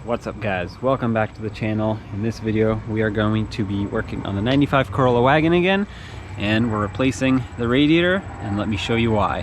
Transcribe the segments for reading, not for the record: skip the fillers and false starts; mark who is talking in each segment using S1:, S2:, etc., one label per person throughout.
S1: What's up guys, welcome back to the channel. In this video we are going to be working on the 95 Corolla wagon again, and we're replacing the radiator, and let me show you why.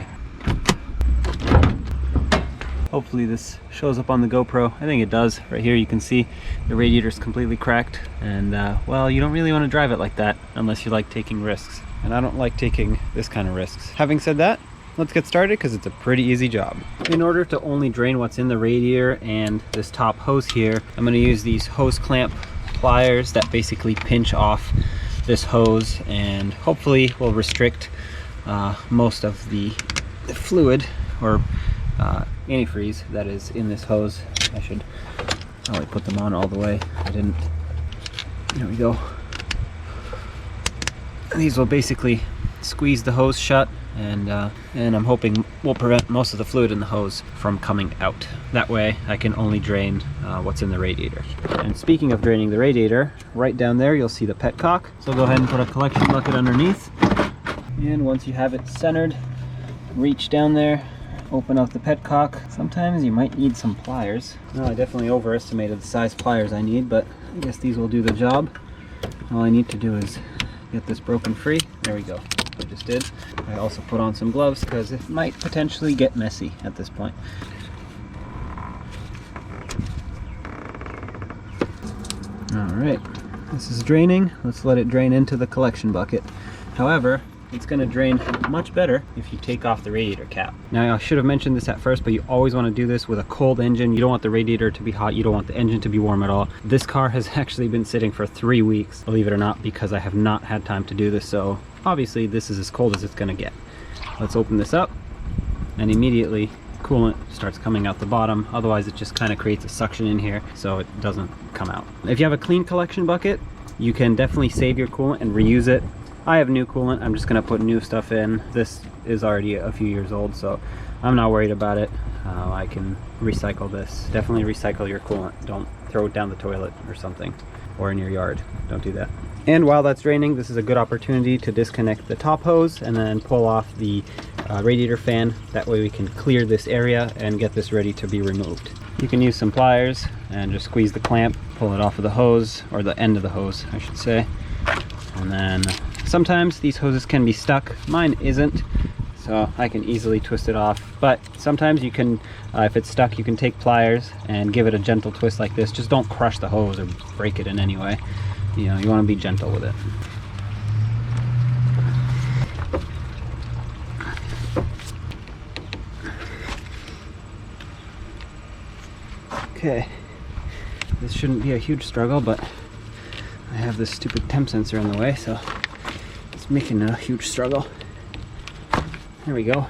S1: Hopefully this shows up on the GoPro. I think it does. Right here you can see the radiator is completely cracked, and well, you don't really want to drive it like that unless you like taking risks, and I don't like taking this kind of risks. Having said that, let's get started because it's a pretty easy job. In order to only drain what's in the radiator and this top hose here, I'm going to use these hose clamp pliers that basically pinch off this hose and hopefully will restrict most of the fluid or antifreeze that is in this hose. I should probably put them on all the way. I didn't. There we go. These will basically squeeze the hose shut, and I'm hoping will prevent most of the fluid in the hose from coming out. That way I can only drain what's in the radiator. And speaking of draining the radiator, right down there you'll see the Petcock. So go ahead and put a collection bucket underneath, and once you have it centered, reach down there, open up the Petcock. Sometimes you might need some pliers. No, I definitely overestimated the size pliers I need, but I guess these will do the job. All I need to do is get this broken free. There we go. I just did. I also put on some gloves because it might potentially get messy at this point. Alright, this is draining. Let's let it drain into the collection bucket. However, it's going to drain much better if you take off the radiator cap. Now, I should have mentioned this at first, but you always want to do this with a cold engine. You don't want the radiator to be hot. You don't want the engine to be warm at all. This car has actually been sitting for 3 weeks, believe it or not, because I have not had time to do this. So obviously this is as cold as it's going to get. Let's open this up, and immediately coolant starts coming out the bottom. Otherwise it just kind of creates a suction in here so it doesn't come out. If you have a clean collection bucket, you can definitely save your coolant and reuse it. I have new coolant. I'm just going to put new stuff in. This is already a few years old, so I'm not worried about it. I can recycle this. Definitely recycle your coolant. Don't throw it down the toilet or something, or in your yard. Don't do that. And while that's draining, this is a good opportunity to disconnect the top hose and then pull off the radiator fan. That way we can clear this area and get this ready to be removed. You can use some pliers and just squeeze the clamp, pull it off of the hose, or the end of the hose I should say. And then sometimes these hoses can be stuck. Mine isn't, so I can easily twist it off. But sometimes you can, if it's stuck, you can take pliers and give it a gentle twist like this. Just don't crush the hose or break it in any way. You know, you want to be gentle with it. Okay, this shouldn't be a huge struggle, but I have this stupid temp sensor in the way, so it's making a huge struggle. There we go.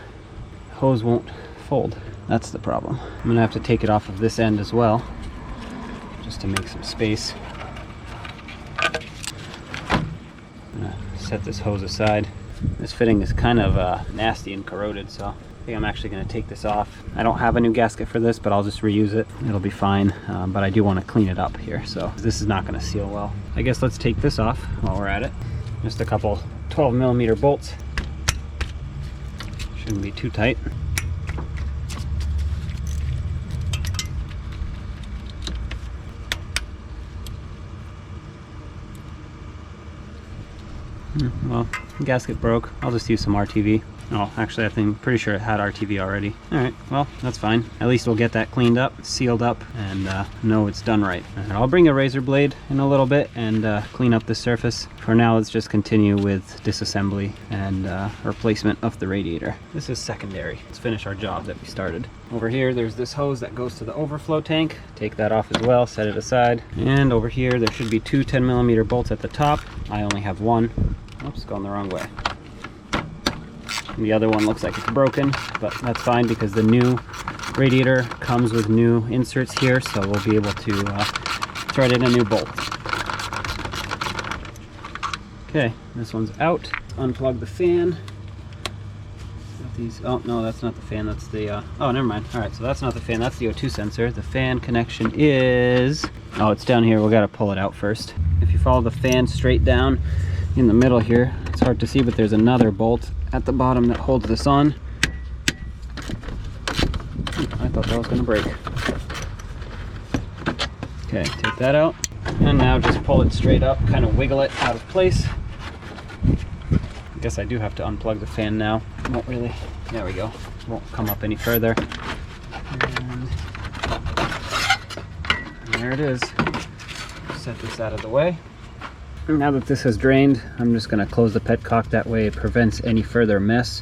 S1: The hose won't fold. That's the problem. I'm gonna have to take it off of this end as well, just to make some space. I'm gonna set this hose aside. This fitting is kind of nasty and corroded, so I think I'm actually going to take this off. I don't have a new gasket for this, but I'll just reuse it. It'll be fine, but I do want to clean it up here, so this is not going to seal well. I guess let's take this off while we're at it. Just a couple 12mm bolts. Shouldn't be too tight. Well, the gasket broke. I'll just use some RTV. Oh, actually, pretty sure it had RTV already. All right, well, that's fine. At least we'll get that cleaned up, sealed up, and know it's done right. And I'll bring a razor blade in a little bit and clean up the surface. For now, let's just continue with disassembly and replacement of the radiator. This is secondary. Let's finish our job that we started. Over here, there's this hose that goes to the overflow tank. Take that off as well, set it aside. And over here, there should be two 10mm bolts at the top. I only have one. Oops, going the wrong way. The other one looks like it's broken, but that's fine because the new radiator comes with new inserts here, so we'll be able to thread in a new bolt. Okay, this one's out. Unplug the fan. These, oh no, that's not the fan, that's the oh, never mind. All right, so that's not the fan, that's the O2 sensor. The fan connection is, oh, it's down here. We got to pull it out first. If you follow the fan straight down in the middle here, it's hard to see, but there's another bolt at the bottom that holds this on. I thought that was going to break. Okay, take that out. And now just pull it straight up, kind of wiggle it out of place. I guess I do have to unplug the fan now. Won't really, there we go. Won't come up any further. And there it is. Set this out of the way. Now that this has drained, I'm just going to close the petcock. That way it prevents any further mess.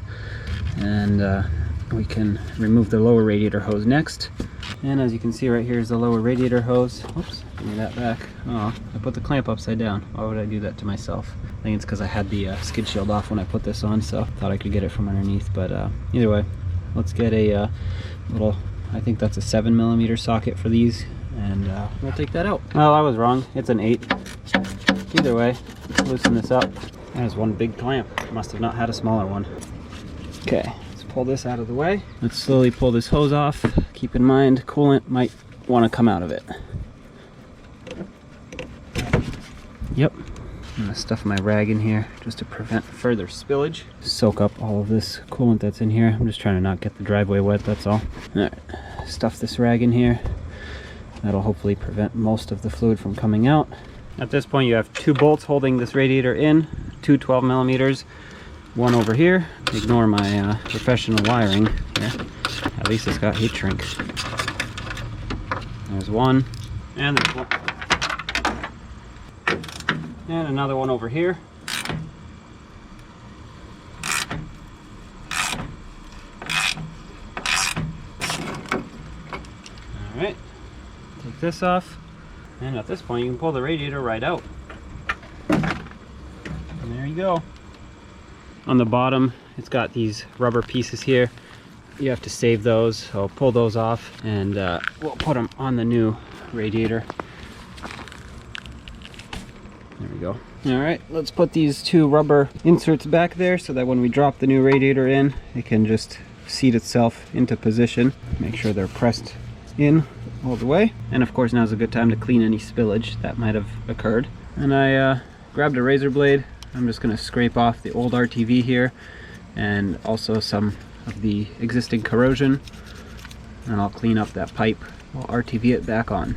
S1: And we can remove the lower radiator hose next. And as you can see right here is the lower radiator hose. Oops, give me that back. Oh, I put the clamp upside down. Why would I do that to myself? I think it's because I had the skid shield off when I put this on, so I thought I could get it from underneath. But either way, let's get a little, I think that's a 7mm socket for these, and we'll take that out. Well, I was wrong. It's an 8. Either way, let's loosen this up. There's one big clamp. Must have not had a smaller one. Okay. Pull this out of the way. Let's slowly pull this hose off. Keep in mind, coolant might want to come out of it. Yep. I'm gonna stuff my rag in here just to prevent further spillage. Soak up all of this coolant that's in here. I'm just trying to not get the driveway wet, that's all. Alright, stuff this rag in here. That'll hopefully prevent most of the fluid from coming out. At this point, you have 2 bolts holding this radiator in, 2 12mm. One over here. Ignore my professional wiring here. At least it's got heat shrink. There's one, and there's one, and another one over here. All right, take this off, and at this point you can pull the radiator right out. And there you go. On the bottom, it's got these rubber pieces here. You have to save those, so pull those off, and we'll put them on the new radiator. There we go. All right, let's put these 2 rubber inserts back there so that when we drop the new radiator in, it can just seat itself into position. Make sure they're pressed in all the way. And of course, now's a good time to clean any spillage that might have occurred. And I grabbed a razor blade. I'm just going to scrape off the old RTV here and also some of the existing corrosion, and I'll clean up that pipe. We'll RTV it back on.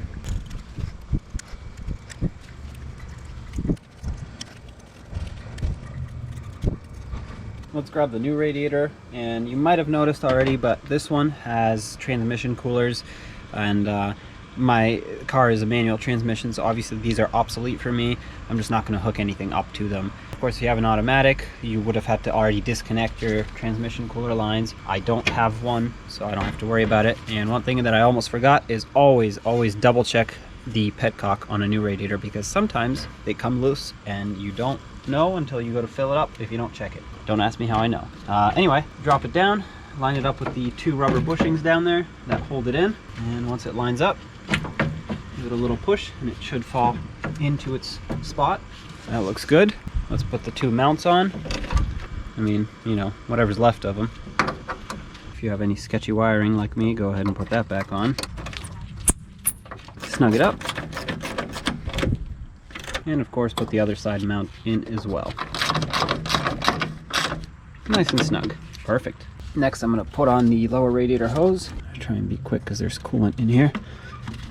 S1: Let's grab the new radiator, and you might have noticed already, but this one has transmission coolers, and my car is a manual transmission, so obviously these are obsolete for me. I'm just not going to hook anything up to them. Of course, if you have an automatic, you would have had to already disconnect your transmission cooler lines. I don't have one, so I don't have to worry about it. And one thing that I almost forgot is always double check the petcock on a new radiator, because sometimes they come loose and you don't know until you go to fill it up if you don't check it. Don't ask me how I know. Anyway, drop it down, line it up with the 2 rubber bushings down there that hold it in, and once it lines up, give it a little push and it should fall into its spot. That looks good. Let's put the 2 mounts on. I mean, you know, whatever's left of them. If you have any sketchy wiring like me, go ahead and put that back on. Snug it up. And of course, put the other side mount in as well. Nice and snug. Perfect. Next, I'm going to put on the lower radiator hose. I'll try and be quick because there's coolant in here.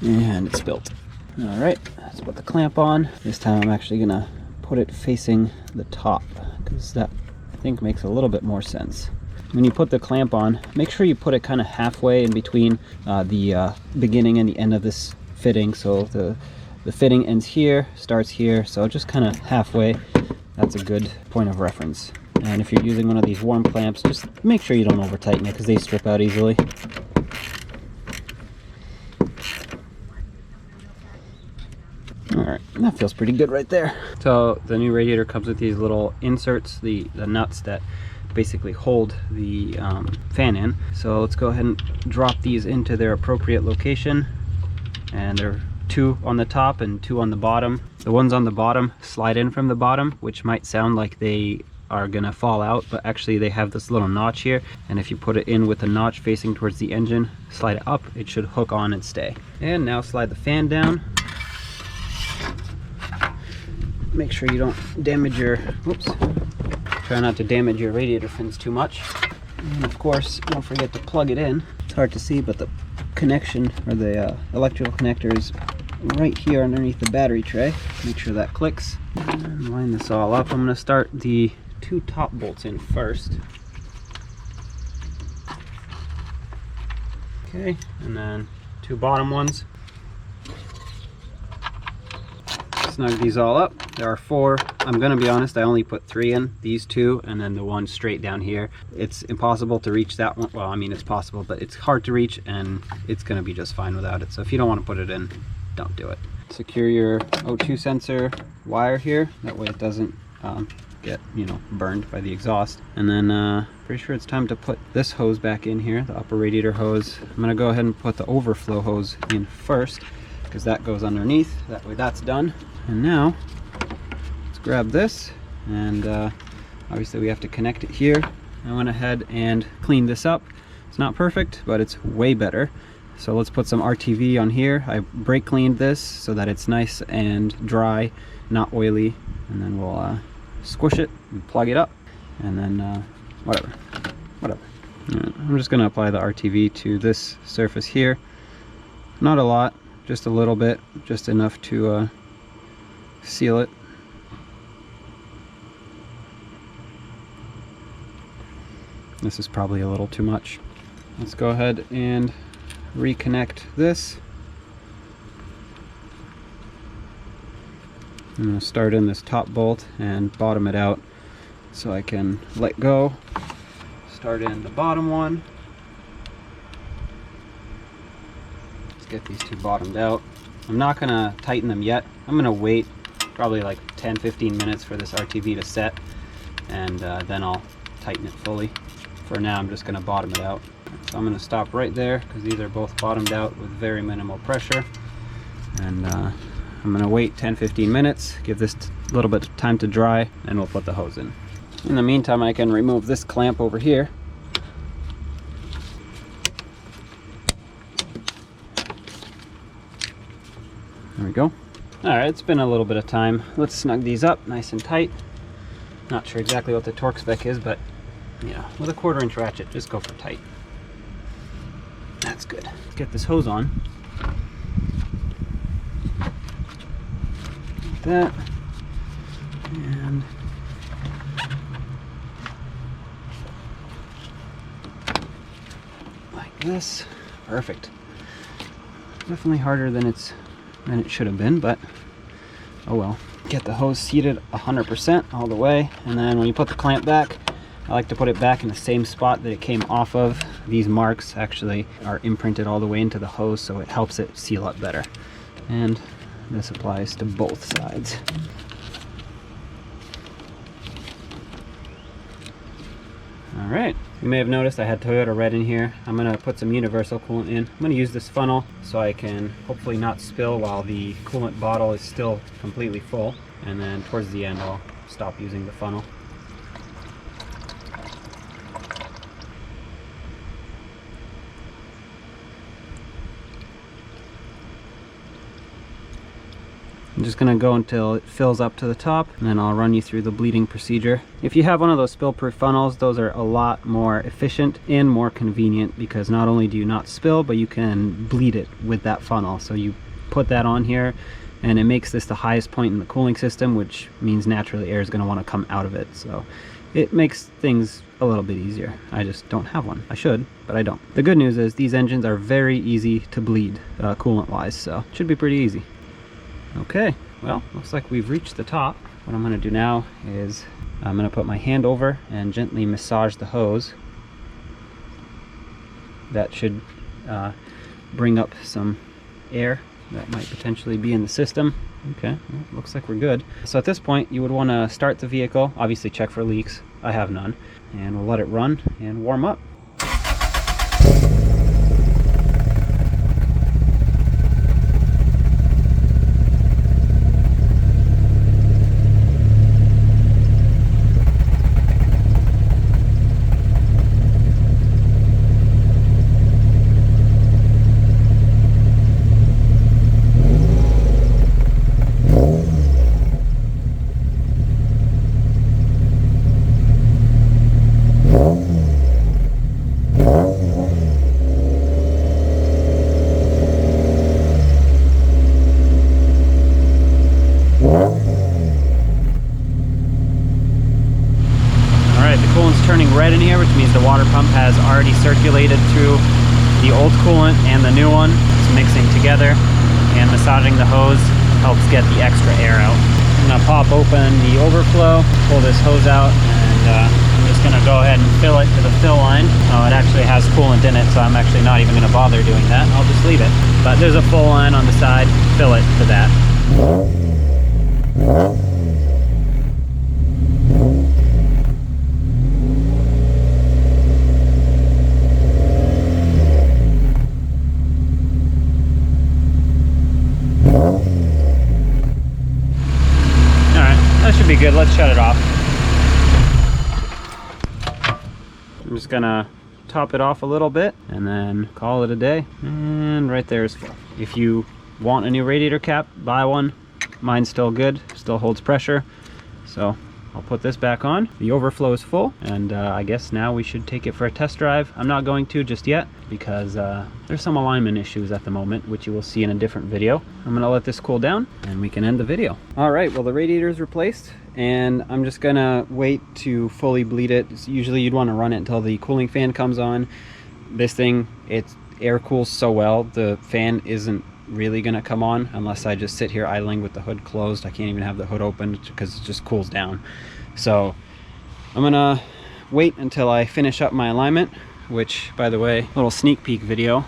S1: And it's built. Alright, let's put the clamp on. This time I'm actually going to put it facing the top, because that I think makes a little bit more sense. When you put the clamp on, make sure you put it kind of halfway in between the beginning and the end of this fitting. So the fitting ends here, starts here, so just kind of halfway. That's a good point of reference. And if you're using one of these worm clamps, just make sure you don't over tighten it because they strip out easily. Alright, that feels pretty good right there. So the new radiator comes with these little inserts, the nuts that basically hold the fan in. So let's go ahead and drop these into their appropriate location. And there are 2 on the top and 2 on the bottom. The ones on the bottom slide in from the bottom, which might sound like they are gonna fall out, but actually they have this little notch here, and if you put it in with a notch facing towards the engine, slide it up, it should hook on and stay. And now slide the fan down. Make sure you don't damage your, whoops, try not to damage your radiator fins too much. And of course, don't forget to plug it in. It's hard to see, but the connection, or the electrical connector, is right here underneath the battery tray. Make sure that clicks. And line this all up. I'm going to start the 2 top bolts in first. Okay, and then 2 bottom ones. Snug these all up. There are 4. I'm gonna be honest, I only put 3 in, these 2, and then the one straight down here. It's impossible to reach that one. Well, I mean, it's possible, but it's hard to reach, and it's gonna be just fine without it. So if you don't want to put it in, don't do it. Secure your O2 sensor wire here. That way it doesn't get, you know, burned by the exhaust. And then pretty sure it's time to put this hose back in here, the upper radiator hose. I'm gonna go ahead and put the overflow hose in first, because that goes underneath. That way that's done. And now let's grab this, and obviously we have to connect it here. I went ahead and cleaned this up. It's not perfect, but it's way better. So let's put some RTV on here. I brake cleaned this so that it's nice and dry, not oily, and then we'll squish it and plug it up, and then whatever. Right, I'm just going to apply the RTV to this surface here. Not a lot, just a little bit, just enough to seal it. This is probably a little too much. Let's go ahead and reconnect this. I'm going to start in this top bolt and bottom it out so I can let go. Start in the bottom one. Let's get these 2 bottomed out. I'm not going to tighten them yet. I'm going to wait probably like 10-15 minutes for this RTV to set, and then I'll tighten it fully. For now, I'm just going to bottom it out. So I'm going to stop right there because these are both bottomed out with very minimal pressure. And I'm going to wait 10-15 minutes, give this a little bit of time to dry, and we'll put the hose in. In the meantime, I can remove this clamp over here. There we go. Alright, it's been a little bit of time. Let's snug these up nice and tight. Not sure exactly what the torque spec is, but you know, with a 1/4-inch ratchet, just go for tight. That's good. Let's get this hose on. Like that. And like this. Perfect. Definitely harder than it should have been, but oh well. Get the hose seated 100% all the way, and then when you put the clamp back, I like to put it back in the same spot that it came off of. These marks actually are imprinted all the way into the hose, so it helps it seal up better. And this applies to both sides. Alright, you may have noticed I had Toyota Red in here. I'm going to put some universal coolant in. I'm going to use this funnel so I can hopefully not spill while the coolant bottle is still completely full. And then towards the end I'll stop using the funnel. I'm just going to go until it fills up to the top, and then I'll run you through the bleeding procedure. If you have one of those spill-proof funnels, those are a lot more efficient and more convenient, because not only do you not spill, but you can bleed it with that funnel. So you put that on here, and it makes this the highest point in the cooling system, which means naturally air is going to want to come out of it. So it makes things a little bit easier. I just don't have one. I should, but I don't. The good news is these engines are very easy to bleed coolant-wise, so it should be pretty easy. Okay, well, looks like we've reached the top. What I'm going to do now is I'm going to put my hand over and gently massage the hose. That should bring up some air that might potentially be in the system. Okay, well, looks like we're good. So at this point, you would want to start the vehicle, obviously check for leaks. I have none. And we'll let it run and warm up. already circulated through the old coolant and the new one. It's mixing together, and massaging the hose helps get the extra air out. I'm gonna pop open the overflow, pull this hose out, and I'm just gonna go ahead and fill it to the fill line. Oh, it actually has coolant in it, so I'm actually not even gonna bother doing that. I'll just leave it. But there's a full line on the side, fill it to that. That should be good. Let's shut it off. I'm just gonna top it off a little bit and then call it a day. And right there is full. If you want a new radiator cap, buy one. Mine's still good, still holds pressure. So I'll put this back on. The overflow is full, and I guess now we should take it for a test drive. I'm not going to just yet because there's some alignment issues at the moment, which you will see in a different video. I'm gonna let this cool down and we can end the video. All right, well, the radiator is replaced, and I'm just gonna wait to fully bleed it. Usually you'd want to run it until the cooling fan comes on. This thing, it air cools so well, the fan isn't really gonna come on unless I just sit here idling with the hood closed. I can't even have the hood open because it just cools down. So I'm gonna wait until I finish up my alignment, which, by the way, little sneak peek video.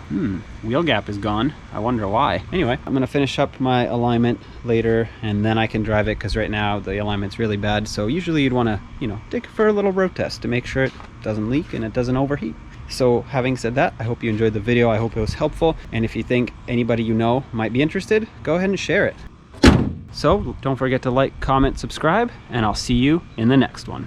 S1: Wheel gap is gone. I wonder why. Anyway, I'm gonna finish up my alignment later, and then I can drive it, because right now the alignment's really bad. So usually you'd want to, you know, take it for a little road test to make sure it doesn't leak and it doesn't overheat. So having said that, I hope you enjoyed the video. I hope it was helpful. And if you think anybody you know might be interested, go ahead and share it. So don't forget to like, comment, subscribe, and I'll see you in the next one.